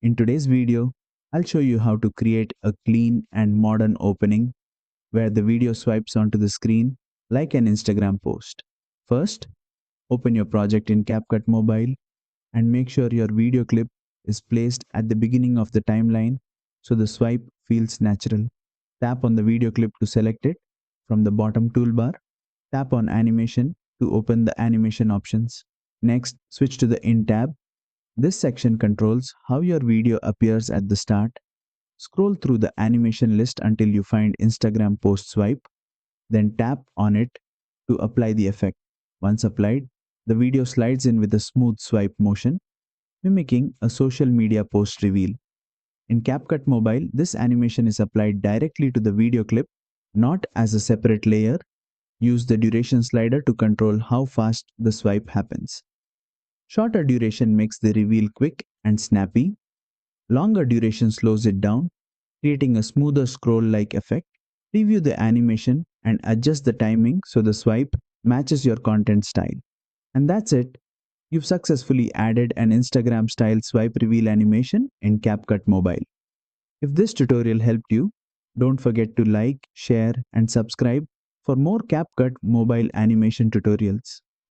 In today's video, I'll show you how to create a clean and modern opening where the video swipes onto the screen like an Instagram post. First, open your project in CapCut Mobile and make sure your video clip is placed at the beginning of the timeline so the swipe feels natural. Tap on the video clip to select it from the bottom toolbar. Tap on Animation to open the animation options. Next, switch to the In tab. This section controls how your video appears at the start. Scroll through the animation list until you find Instagram post swipe, then tap on it to apply the effect. Once applied, the video slides in with a smooth swipe motion, mimicking a social media post reveal. In CapCut Mobile, this animation is applied directly to the video clip, not as a separate layer. Use the duration slider to control how fast the swipe happens. Shorter duration makes the reveal quick and snappy. Longer duration slows it down, creating a smoother scroll-like effect. Preview the animation and adjust the timing so the swipe matches your content style. And that's it. You've successfully added an Instagram-style swipe reveal animation in CapCut Mobile. If this tutorial helped you, don't forget to like, share, and subscribe for more CapCut Mobile animation tutorials.